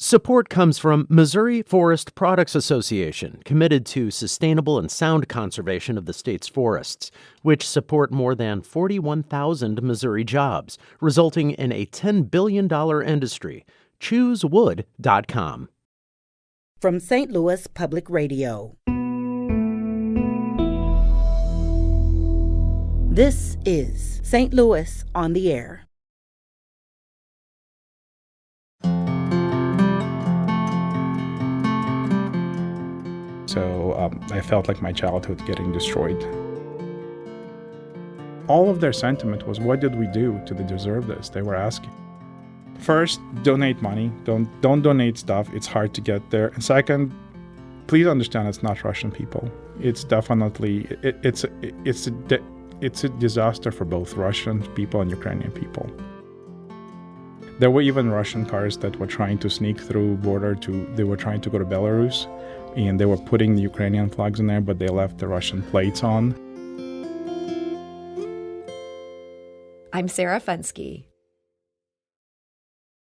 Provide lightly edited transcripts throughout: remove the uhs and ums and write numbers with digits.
Support comes from Missouri Forest Products Association, committed to sustainable and sound conservation of the state's forests, which support more than 41,000 Missouri jobs, resulting in a $10 billion industry. ChooseWood.com. From St. Louis Public Radio. This is St. Louis on the Air. So I felt like my childhood getting destroyed. All of their sentiment was, what did we do to deserve this? They were asking. First, donate money. Don't donate stuff. It's hard to get there. And second, please understand it's not Russian people. It's definitely, it's a disaster for both Russian people and Ukrainian people. There were even Russian cars that were trying to sneak through border they were trying to go to Belarus, and they were putting the Ukrainian flags in there, but they left the Russian plates on. I'm Sarah Fensky.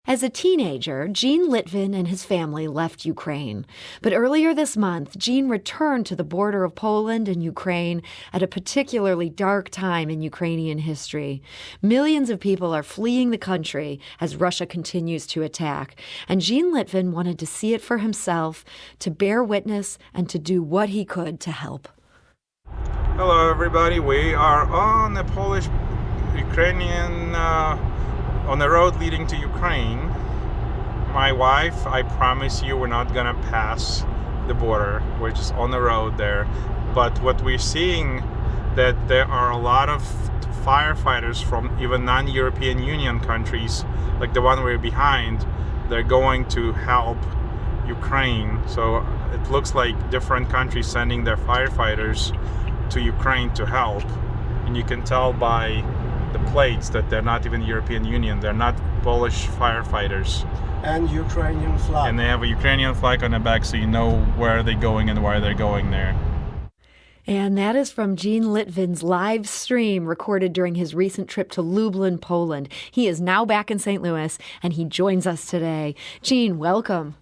As a teenager, Gene Litvin and his family left Ukraine. But earlier this month, Gene returned to the border of Poland and Ukraine at a particularly dark time in Ukrainian history. Millions of people are fleeing the country as Russia continues to attack. And Gene Litvin wanted to see it for himself, to bear witness, and to do what he could to help. Hello, everybody. We are on the Polish-Ukrainian on the road leading to Ukraine. My wife, I promise you, we're not gonna pass the border. We're just on the road there. But what we're seeing, that there are a lot of firefighters from even non-European Union countries, like the one we're behind, they're going to help Ukraine. So it looks like different countries sending their firefighters to Ukraine to help. And you can tell by the plates that they're not even European Union. They're not Polish firefighters. And Ukrainian flag. And they have a Ukrainian flag on the back, so you know where they're going and why they're going there. And that is from Gene Litvin's live stream recorded during his recent trip to Lublin, Poland. He is now back in St. Louis, and he joins us today. Gene, welcome.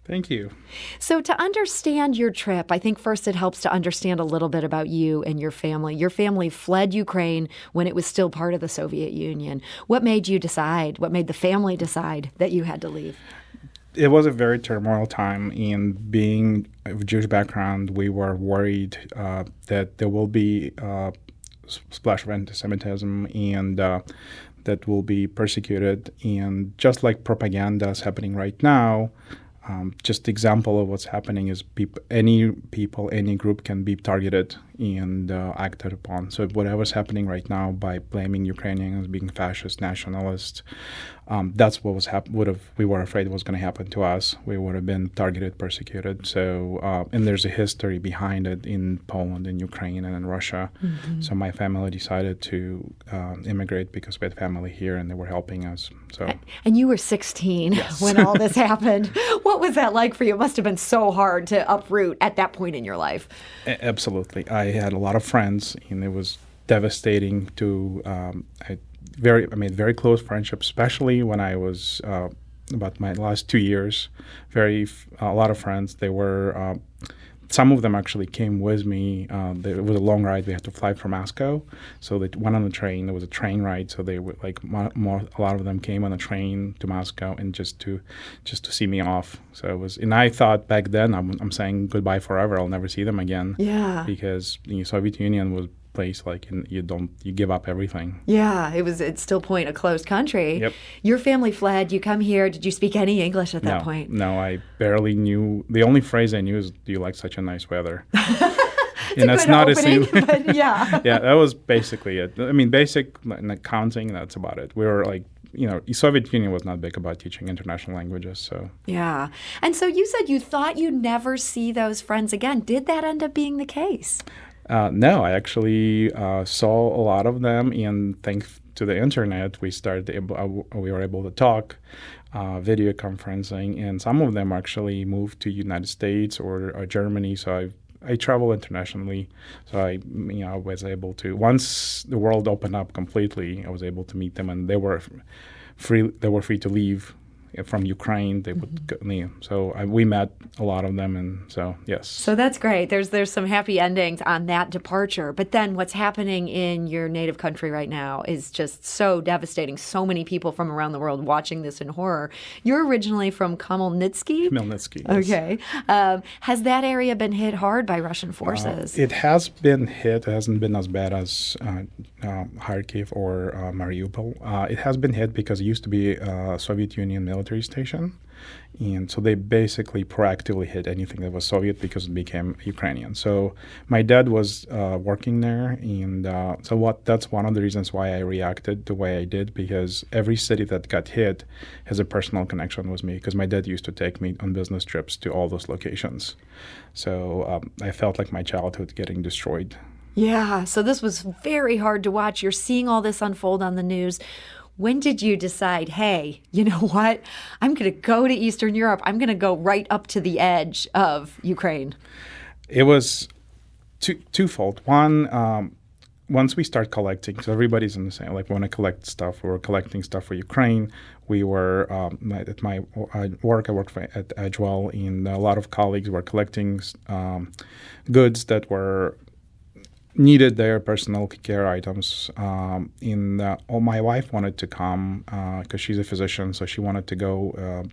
Thank you. So to understand your trip, I think first it helps to understand a little bit about you and your family. Your family fled Ukraine when it was still part of the Soviet Union. What made the family decide that you had to leave? It was a very turmoil time, and being of Jewish background, we were worried that there will be a splash of anti-Semitism and that will be persecuted. And just like propaganda is happening right now, just example of what's happening is any group can be targeted and acted upon. So whatever's happening right now by blaming Ukrainians as being fascist, nationalist, that's what we were afraid was going to happen to us. We would have been targeted, persecuted. So and there's a history behind it in Poland, in Ukraine, and in Russia. Mm-hmm. So my family decided to immigrate because we had family here and they were helping us. So. And you were 16 yes. when all this happened. What was that like for you? It must have been so hard to uproot at that point in your life. Absolutely. I had a lot of friends, and it was devastating to I made very close friendships, especially when I was about my last 2 years. A lot of friends. They were some of them actually came with me. It was a long ride. We had to fly from Moscow, so they went on the train. There was a train ride, so they were like a lot of them came on a train to Moscow and just to see me off. So it was, and I thought back then I'm saying goodbye forever. I'll never see them again. Yeah. Because the Soviet Union was place like, and you give up everything. Yeah, it's still a closed country. Yep. Your family fled. You come here. Did you speak any English at that point? No, I barely knew. The only phrase I knew is, "Do you like such a nice weather?" And that's not opening, but yeah. Yeah, that was basically it. I mean, basic accounting. That's about it. We were like, the Soviet Union was not big about teaching international languages, so. Yeah. And so you said you thought you'd never see those friends again. Did that end up being the case? No, I actually saw a lot of them, and thanks to the internet, we were able to talk, video conferencing, and some of them actually moved to United States or Germany. So I travel internationally, so I was able to. Once the world opened up completely, I was able to meet them, and they were free to leave from Ukraine. They would go, we met a lot of them, and so yes. So that's great. There's some happy endings on that departure. But then what's happening in your native country right now is just so devastating. So many people from around the world watching this in horror. You're originally from Khmelnytsky? Khmelnytsky, yes. Okay. Has that area been hit hard by Russian forces? It has been hit. It hasn't been as bad as Kharkiv or Mariupol. It has been hit because it used to be a Soviet Union military station. And so they basically proactively hit anything that was Soviet because it became Ukrainian. So my dad was working there, and that's one of the reasons why I reacted the way I did, because every city that got hit has a personal connection with me, because my dad used to take me on business trips to all those locations. So I felt like my childhood getting destroyed. Yeah, so this was very hard to watch. You're seeing all this unfold on the news. When did you decide, hey, you know what? I'm going to go to Eastern Europe. I'm going to go right up to the edge of Ukraine. It was twofold. One, once we start collecting, so everybody's in the same, like we want to collect stuff. We were collecting stuff for Ukraine. We were, at my work, I worked at Edgewell, and a lot of colleagues were collecting goods that were needed their personal care items. My wife wanted to come because she's a physician, so she wanted to go.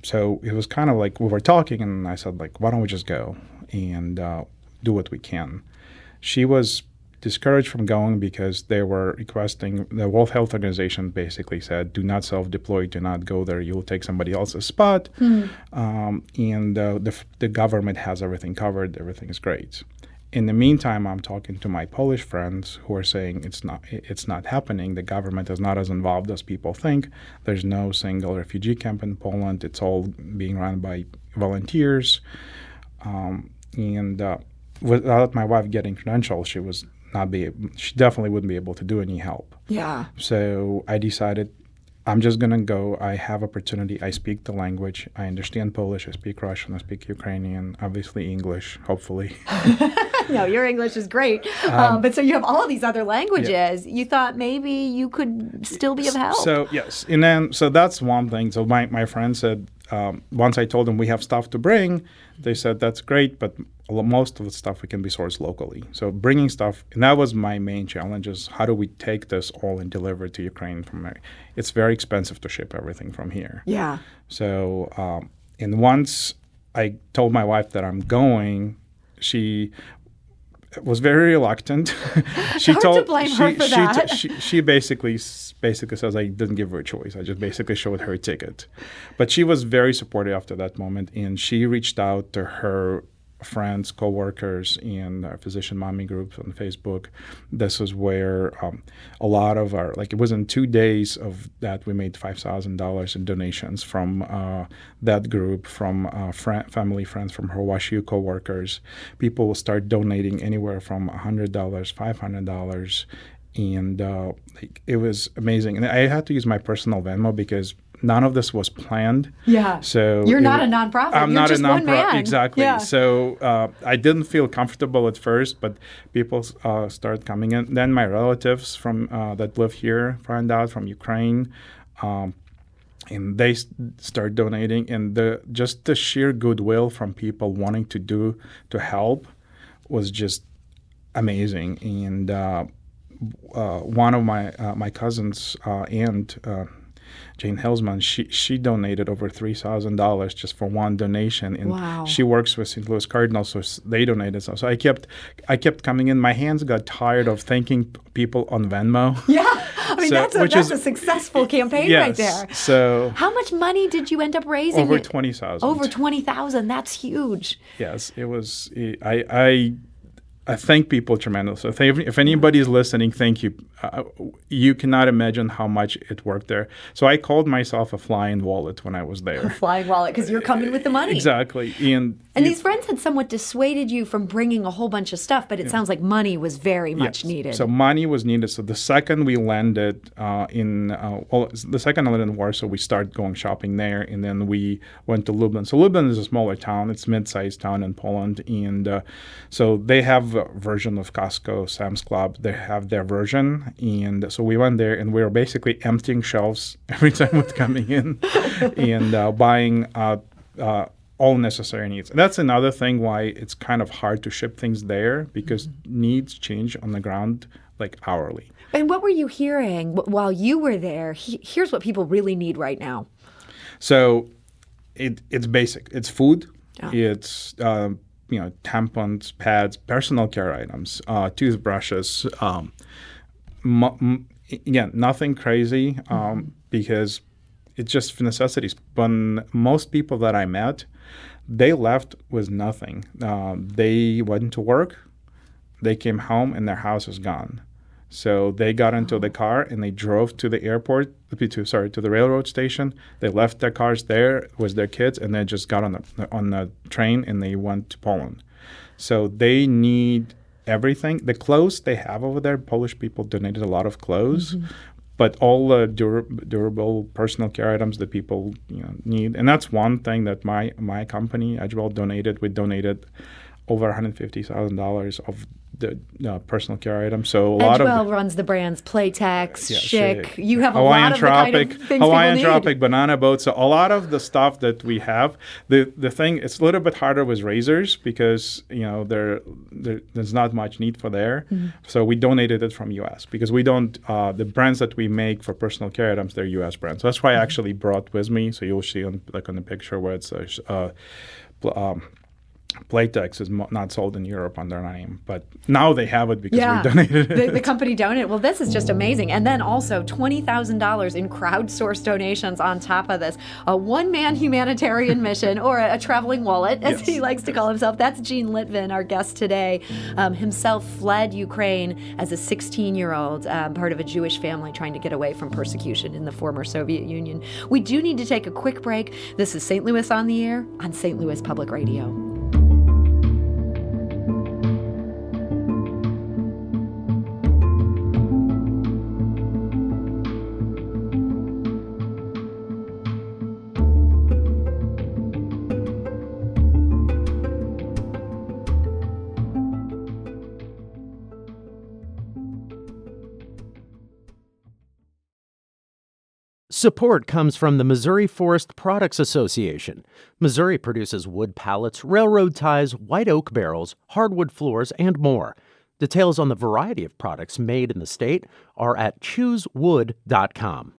So it was kind of like we were talking, and I said, like, why don't we just go and do what we can? She was discouraged from going because they were requesting, the World Health Organization basically said, do not self-deploy, do not go there, you'll take somebody else's spot. The government has everything covered, everything is great. In the meantime, I'm talking to my Polish friends who are saying it's not happening. The government is not as involved as people think. There's no single refugee camp in Poland. It's all being run by volunteers. Without my wife getting credentials, she definitely wouldn't be able to do any help. Yeah. So I decided I'm just going to go. I have opportunity. I speak the language. I understand Polish. I speak Russian. I speak Ukrainian. Obviously English, hopefully. No, your English is great. But so you have all of these other languages. Yeah. You thought maybe you could still be of help. So, yes. And then, so that's one thing. So my friend said, once I told them we have stuff to bring, they said, that's great, but most of the stuff we can be sourced locally. So bringing stuff, and that was my main challenge, is how do we take this all and deliver it to Ukraine from there? It's very expensive to ship everything from here. Yeah. So, and once I told my wife that I'm going, she was very reluctant. She Hard to blame her for that. She basically says I didn't give her a choice. I just basically showed her a ticket. But she was very supportive after that moment, and she reached out to her friends, co-workers, and our physician mommy group on Facebook. This is where a lot of our, like, it was in 2 days of that we made $5,000 in donations from that group, from family, friends, from her WashU co-workers. People will start donating anywhere from $100, $500, and it was amazing. And I had to use my personal Venmo because none of this was planned. Yeah. So you're not a nonprofit. I'm You're not just a one nonprofit. man. Exactly. Yeah. So I didn't feel comfortable at first, but people started coming in. Then my relatives from that live here found out, from Ukraine, and they start donating. And just the sheer goodwill from people wanting to help was just amazing. And one of my cousins and Jane Helsman, she donated over $3,000 just for one donation, and wow. She works with St. Louis Cardinals, so they donated some. So I kept coming in. My hands got tired of thanking people on Venmo. Yeah, I mean that's a successful campaign, yes, right there. So how much money did you end up raising? Over $20,000. Over $20,000. That's huge. Yes, it was. I thank people tremendously. If anybody's listening, thank you. You cannot imagine how much it worked there. So I called myself a flying wallet when I was there. A flying wallet, because you're coming with the money. Exactly. And these friends had somewhat dissuaded you from bringing a whole bunch of stuff, but it sounds like money was very much needed. So money was needed. So the second we landed the second I landed in Warsaw, we started going shopping there, and then we went to Lublin. So Lublin is a smaller town. It's a mid-sized town in Poland, and so they have a version of Costco, Sam's Club. They have their version, And so we went there, and we were basically emptying shelves every time we're coming in and buying all necessary needs. And that's another thing why it's kind of hard to ship things there, because needs change on the ground like hourly. And what were you hearing while you were there? Here's what people really need right now. So it's basic. It's food. Yeah. It's tampons, pads, personal care items, toothbrushes. Again, nothing crazy because it's just necessities. But most people that I met, they left with nothing. They went to work, they came home, and their house is gone. So they got into the car and they drove to the airport, to the railroad station. They left their cars there with their kids, and they just got on the train and they went to Poland. So they need everything. The clothes they have over there, Polish people donated a lot of clothes, but all the durable personal care items that people need. And that's one thing that my company, Edgewell, donated. We donated over $150,000 of the personal care items. So a lot of Edgewell runs the brands Playtex, Chic. You have Hawaiian a lot of the kind of things Hawaiian people need. Tropic, banana boats. So a lot of the stuff that we have. The thing, it's a little bit harder with razors because there's not much need for there. So we donated it from U.S. because we don't the brands that we make for personal care items, they're U.S. brands. So that's why I actually brought with me. So you'll see on the picture where it's Playtex is not sold in Europe under our name, but now they have it because we donated it. The company donated. Well, this is just amazing. And then also $20,000 in crowdsourced donations on top of this. A one-man humanitarian mission, or a traveling wallet, as he likes to call himself. That's Gene Litvin, our guest today. Himself fled Ukraine as a 16-year-old, part of a Jewish family trying to get away from persecution in the former Soviet Union. We do need to take a quick break. This is St. Louis on the Air on St. Louis Public Radio. Support comes from the Missouri Forest Products Association. Missouri produces wood pallets, railroad ties, white oak barrels, hardwood floors, and more. Details on the variety of products made in the state are at choosewood.com.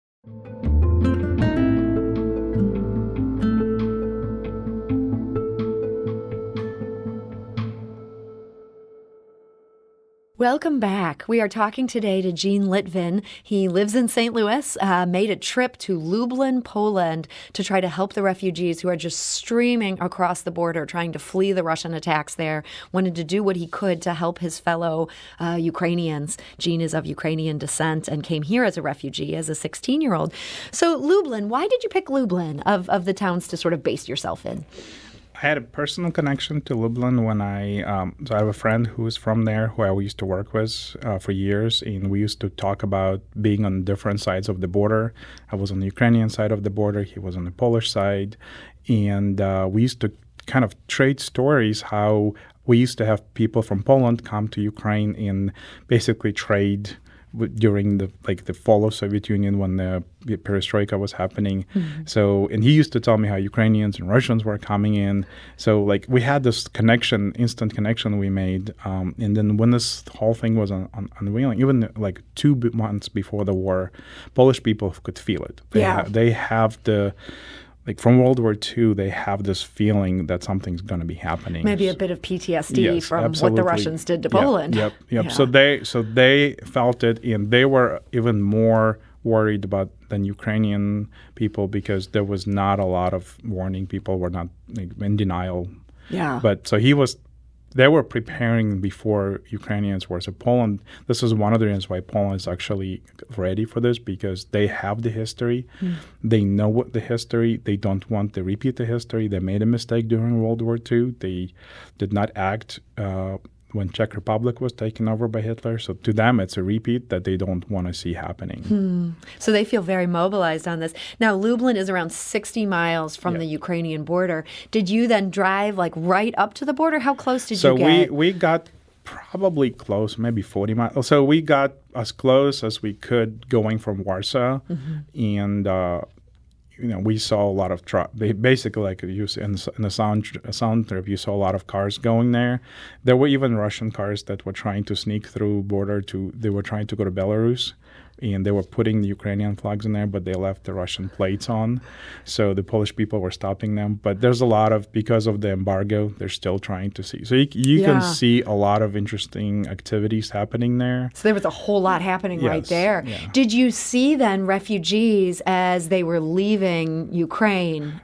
Welcome back. We are talking today to Gene Litvin. He lives in St. Louis, made a trip to Lublin, Poland to try to help the refugees who are just streaming across the border, trying to flee the Russian attacks there, wanted to do what he could to help his fellow Ukrainians. Gene is of Ukrainian descent and came here as a refugee as a 16-year-old. So Lublin, why did you pick Lublin of the towns to sort of base yourself in? I had a personal connection to Lublin when so I have a friend who is from there who I used to work with for years, and we used to talk about being on different sides of the border. I was on the Ukrainian side of the border, he was on the Polish side, and we used to kind of trade stories how we used to have people from Poland come to Ukraine and basically trade during the fall of Soviet Union when the perestroika was happening. So, and he used to tell me how Ukrainians and Russians were coming in. So we had this connection, instant connection we made. And then when this whole thing was unveiling, even 2 months before the war, Polish people could feel it. They have the from World War II, they have this feeling that something's going to be happening. Maybe a bit of PTSD from what the Russians did to Poland. Yep. Yeah. So they felt it, and they were even more worried than Ukrainian people because there was not a lot of warning. People were not in denial. Yeah. But so they were preparing before Ukrainians were. So Poland, this is one of the reasons why Poland is actually ready for this, because they have the history. They know what the history. They don't want to repeat the history. They made a mistake during World War II. They did not act when Czech Republic was taken over by Hitler. So to them, it's a repeat that they don't want to see happening. So they feel very mobilized on this. Now, Lublin is around 60 miles from the Ukrainian border. Did you then drive right up to the border? How close did you get? So we got probably close, maybe 40 miles. So we got as close as we could going from Warsaw, and we saw a lot of trucks. Basically, like you in the sound trip, you saw a lot of cars going there. There were even Russian cars that were trying to sneak through border they were trying to go to Belarus. And they were putting the Ukrainian flags in there, but they left the Russian plates on. So the Polish people were stopping them. But there's a lot of, because of the embargo, they're still trying to see. So you can see a lot of interesting activities happening there. So there was a whole lot happening right there. Yeah. Did you see then refugees as they were leaving Ukraine?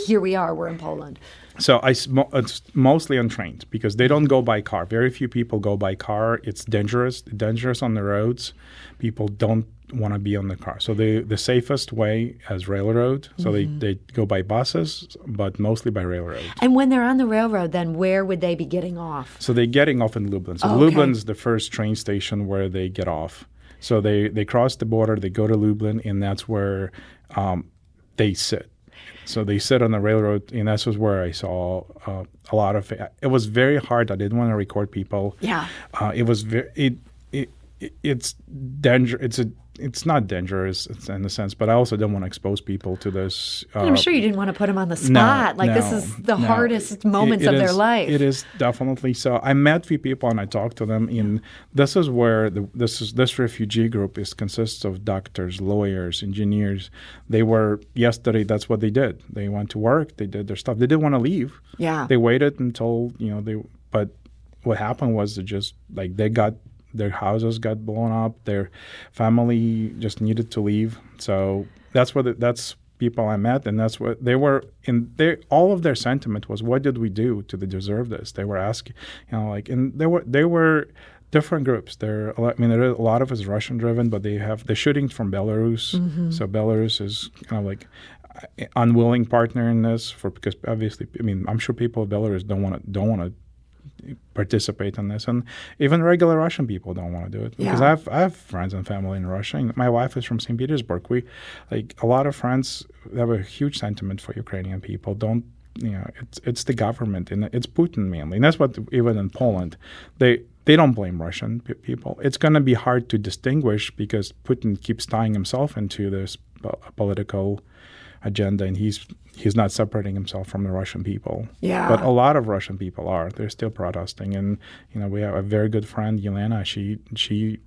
Here we are, we're in Poland. So it's mostly untrained because they don't go by car. Very few people go by car. It's dangerous on the roads. People don't want to be on the car. So the safest way is railroad. So they go by buses, but mostly by railroad. And when they're on the railroad, then where would they be getting off? So they're getting off in Lublin. So Lublin's the first train station where they get off. So they cross the border, they go to Lublin, and that's where they sit. So they sit on the railroad, and this was where I saw a lot of it. It was very hard. I didn't want to record people. Yeah. It was it's dangerous. It's not dangerous in a sense, but I also don't want to expose people to this. I'm sure you didn't want to put them on the spot. This is the hardest moments of their life. It is definitely so. I met a few people and I talked to them. And this is where this refugee group consists of doctors, lawyers, engineers. They were yesterday. That's what they did. They went to work. They did their stuff. They didn't want to leave. Yeah. They waited until But what happened was their houses got blown up. Their family just needed to leave. So that's people I met, and that's what they were. All of their sentiment was, "What did we do to deserve this?" They were asking, and they were different groups. A lot of it is Russian driven, but they're shooting from Belarus. So Belarus is kind of like unwilling partner in this because obviously, I'm sure people of Belarus don't want to participate in this, and even regular Russian people don't want to do it because I have friends and family in Russia. And my wife is from St. Petersburg. We a lot of friends have a huge sentiment for Ukrainian people. It's the government and it's Putin mainly, and that's what even in Poland they don't blame Russian people. It's going to be hard to distinguish because Putin keeps tying himself into this political agenda, and he's not separating himself from the Russian people. Yeah. But a lot of Russian people are. They're still protesting. And, we have a very good friend, Yelena. She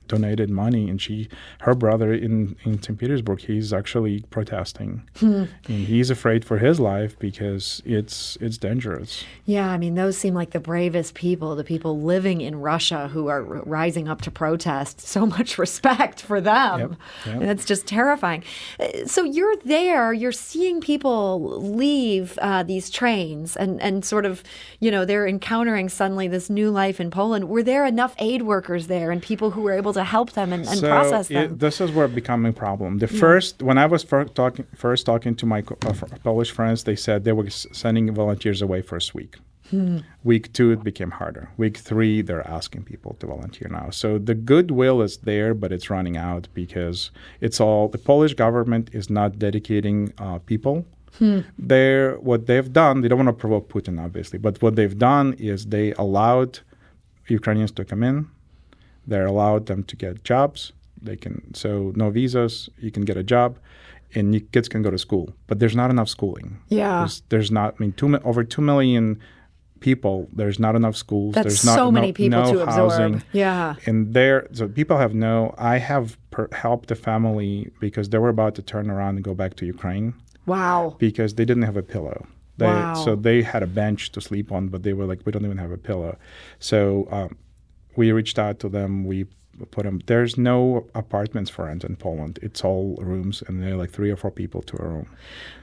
donated money, and her brother in St. Petersburg, he's actually protesting. And he's afraid for his life because it's dangerous. Yeah, those seem like the bravest people, the people living in Russia who are rising up to protest. So much respect for them. Yep. And it's just terrifying. So you're there, you're seeing people leave these trains and sort of, they're encountering suddenly this new life in Poland. Were there enough aid workers there and people who were able to help them and process them? This is where it became a problem. When I was first talking to my Polish friends, they said they were sending volunteers away first week. Week 2, it became harder. Week 3, they're asking people to volunteer now. So the goodwill is there, but it's running out because the Polish government is not dedicating people. What they've done, they don't want to provoke Putin, obviously, but what they've done is they allowed Ukrainians to come in. They allowed them to get jobs. So no visas, you can get a job, and your kids can go to school. But there's not enough schooling. Yeah. There's not, over 2 million people, there's not enough schools. That's there's many people no to absorb. Housing. Yeah. And so people I have helped a family because they were about to turn around and go back to Ukraine. Wow. Because they didn't have a pillow. Wow. So they had a bench to sleep on, but they were like, we don't even have a pillow. So we reached out to them. We put them. There's no apartments for rent in Poland. It's all rooms, and they're like 3 or 4 people to a room.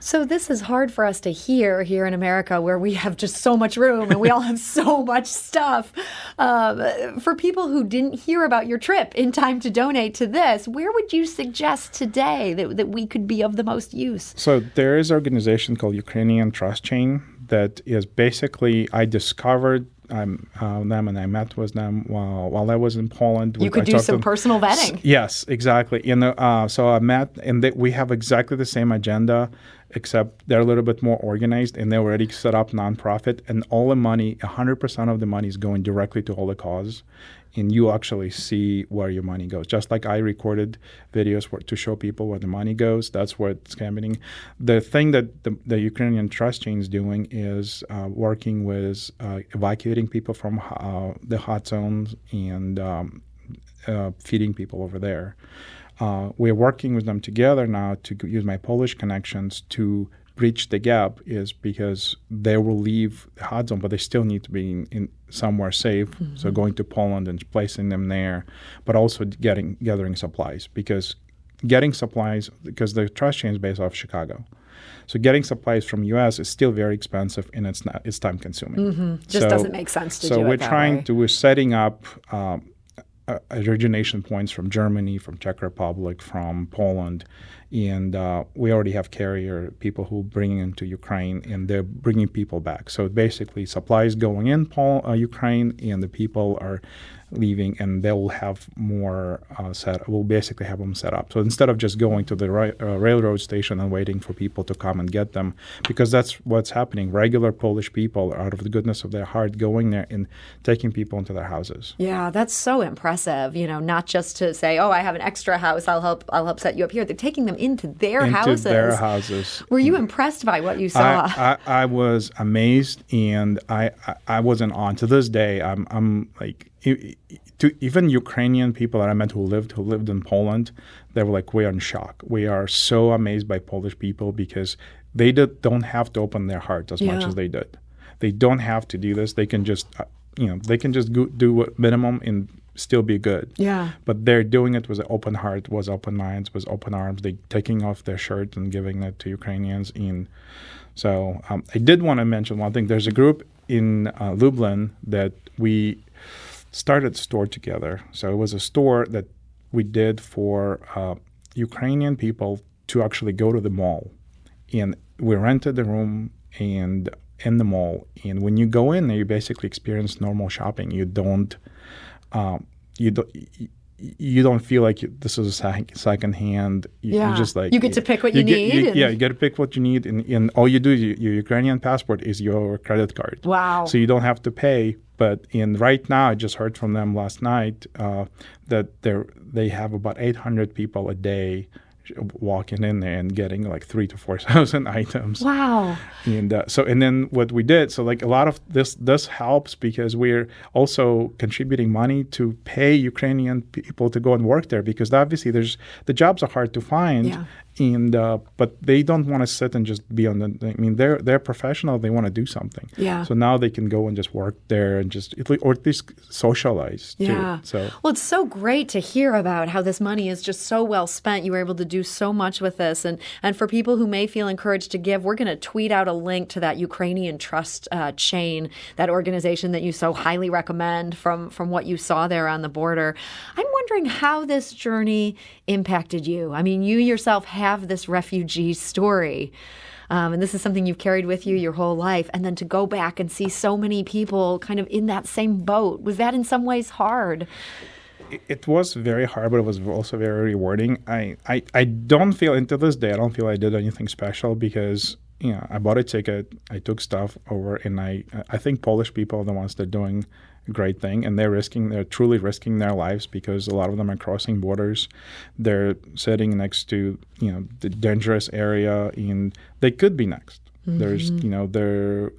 So this is hard for us to hear here in America, where we have just so much room and we all have so much stuff. For people who didn't hear about your trip in time to donate to this, where would you suggest today that we could be of the most use? So there is an organization called Ukrainian Trust Chain that is basically, I discovered them and I met with them while I was in Poland. You could do some personal vetting. Yes, exactly. So I met, and we have exactly the same agenda except they're a little bit more organized and they already set up nonprofit, and all the money, 100% of the money is going directly to all the cause. And you actually see where your money goes. Just like I recorded videos to show people where the money goes, that's where it's happening. The thing that the Ukrainian Trust Chain is doing is working with evacuating people from the hot zones and feeding people over there. We're working with them together now to use my Polish connections to bridge the gap, is because they will leave the hot zone, but they still need to be in somewhere safe. Mm-hmm. So going to Poland and placing them there, but also gathering supplies, because the trust chain is based off Chicago. So getting supplies from U.S. is still very expensive, and it's time consuming. Mm-hmm. Just doesn't make sense to do it that way. So we're setting up origination points from Germany, from Czech Republic, from Poland, and we already have carrier people who bringing into Ukraine, and they're bringing people back. So basically, supplies going in Ukraine, and the people are leaving, and they will have more we'll basically have them set up. So instead of just going to the railroad station and waiting for people to come and get them, because that's what's happening. Regular Polish people, out of the goodness of their heart, going there and taking people into their houses. Yeah, that's so impressive. Not just to say, oh, I have an extra house, I'll help set you up here. They're taking them into their houses. Were you impressed by what you saw? I was amazed, and I was in awe. To this day, I'm like, to even Ukrainian people that I met who lived in Poland, they were like, we are in shock. We are so amazed by Polish people, because they don't have to open their heart as much as they did. They don't have to do this. They can just, do what minimum and still be good. Yeah. But they're doing it with an open heart, with open minds, with open arms. They taking off their shirt and giving it to Ukrainians. And so I did want to mention one thing. There's a group in Lublin that we started a store together. So it was a store that we did for Ukrainian people to actually go to the mall. And we rented the room and in the mall. And when you go in there, you basically experience normal shopping. You don't feel like this is a secondhand. You just like, you get to pick what you need. You get to pick what you need, and all you do is your Ukrainian passport is your credit card. Wow! So you don't have to pay. But right now, I just heard from them last night that they have about 800 people a day walking in there and getting like 3,000 to 4,000 items. Wow. And then what we did, so like a lot of this helps, because we're also contributing money to pay Ukrainian people to go and work there, because obviously the jobs are hard to find. Yeah. And but they don't want to sit and just be on they're professional. They want to do something. Yeah. So now they can go and just work there and or at least socialize. Yeah. Too. So well, it's so great to hear about how this money is just so well spent. You were able to do so much with this, and for people who may feel encouraged to give, we're going to tweet out a link to that Ukrainian Trust Chain, that organization that you so highly recommend from what you saw there on the border. I'm wondering how this journey impacted you. I mean, you yourself have this refugee story, and this is something you've carried with you your whole life, and then to go back and see so many people kind of in that same boat, was that in some ways hard? It was very hard, but it was also very rewarding. I don't feel, and to this day, I don't feel I did anything special, because I bought a ticket, I took stuff over, and I think Polish people are the ones that are doing a great thing, and they're truly risking their lives, because a lot of them are crossing borders. They're sitting next to the dangerous area, and they could be next. Mm-hmm.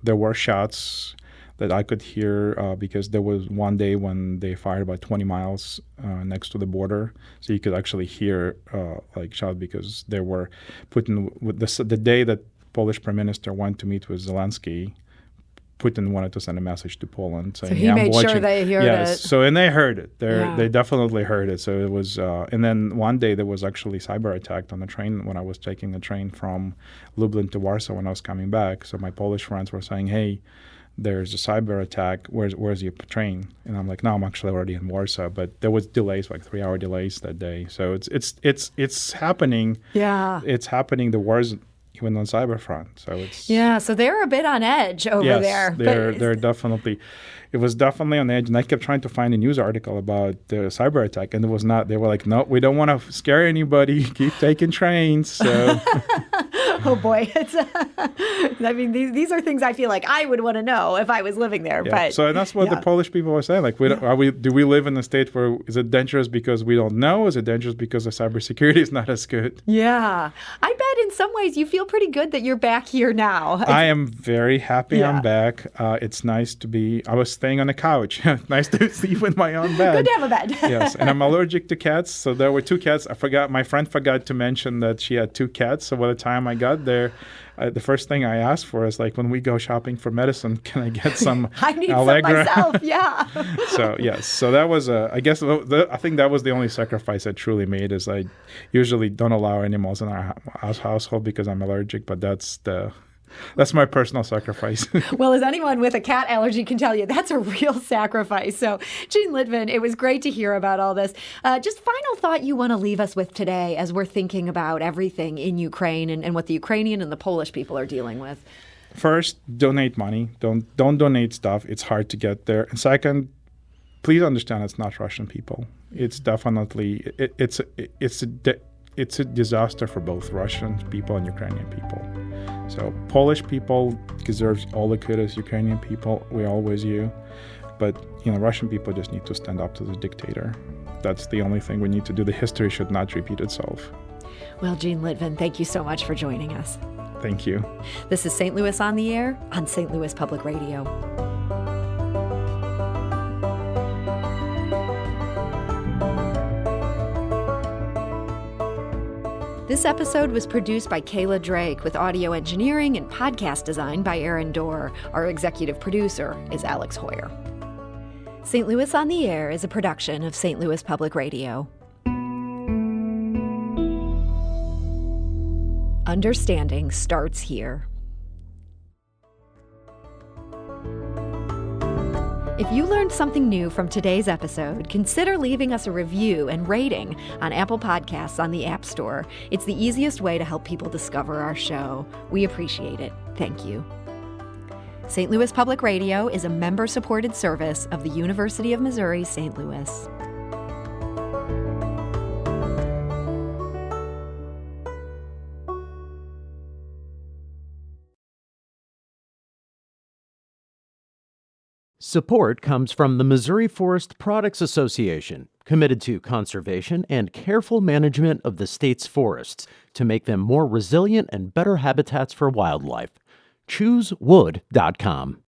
There were shots that I could hear, because there was one day when they fired about 20 miles next to the border, so you could actually hear shots, because they were Putin the day that Polish Prime Minister went to meet with Zelensky. Putin wanted to send a message to Poland saying, so he made sure they heard it. So, and they heard it. They definitely heard it. So it was, and then one day there was actually cyber attack on the train when I was taking the train from Lublin to Warsaw when I was coming back. So my Polish friends were saying, hey, there's a cyber attack. Where's your train? And I'm like, no, I'm actually already in Warsaw. But there was delays, like 3-hour delays that day. So it's happening. Yeah. It's happening. The war's even on cyber front. So it's so they're a bit on edge over there. They're definitely. It was definitely on edge, and I kept trying to find a news article about the cyber attack, and it was not. They were like, no, we don't want to scare anybody. Keep taking trains. So Oh boy, I mean, these are things I feel like I would want to know if I was living there. Yeah. But so that's what the Polish people were saying. Like, do we live in a state where is it dangerous because we don't know? Is it dangerous because the cybersecurity is not as good? Yeah, I bet in some ways you feel pretty good that you're back here now. I am very happy I'm back. It's nice to be. I was staying on the couch. Nice to sleep in my own bed. Good to have a bed. Yes, and I'm allergic to cats, so there were 2 cats. My friend forgot to mention that she had 2 cats. So by the time I got there, the first thing I asked for is like, when we go shopping for medicine, can I get some I need Allegra? some myself, yeah. So yes, so that was I guess I think that was the only sacrifice I truly made. Is I usually don't allow animals in our household because I'm allergic, but that's my personal sacrifice. Well, as anyone with a cat allergy can tell you, that's a real sacrifice. So, Gene Litvin, it was great to hear about all this. Just final thought you want to leave us with today as we're thinking about everything in Ukraine and what the Ukrainian and the Polish people are dealing with. First, donate money. Don't donate stuff. It's hard to get there. And second, please understand it's not Russian people. It's definitely it's a disaster for both Russian people and Ukrainian people. So Polish people deserves all the kudos. Ukrainian people, we always you. But Russian people just need to stand up to the dictator. That's the only thing we need to do. The history should not repeat itself. Well, Gene Litvin, thank you so much for joining us. Thank you. This is St. Louis on the Air on St. Louis Public Radio. This episode was produced by Kayla Drake with audio engineering and podcast design by Aaron Dorr. Our executive producer is Alex Hoyer. St. Louis on the Air is a production of St. Louis Public Radio. Understanding starts here. If you learned something new from today's episode, consider leaving us a review and rating on Apple Podcasts on the App Store. It's the easiest way to help people discover our show. We appreciate it. Thank you. St. Louis Public Radio is a member-supported service of the University of Missouri, St. Louis. Support comes from the Missouri Forest Products Association, committed to conservation and careful management of the state's forests to make them more resilient and better habitats for wildlife. ChooseWood.com.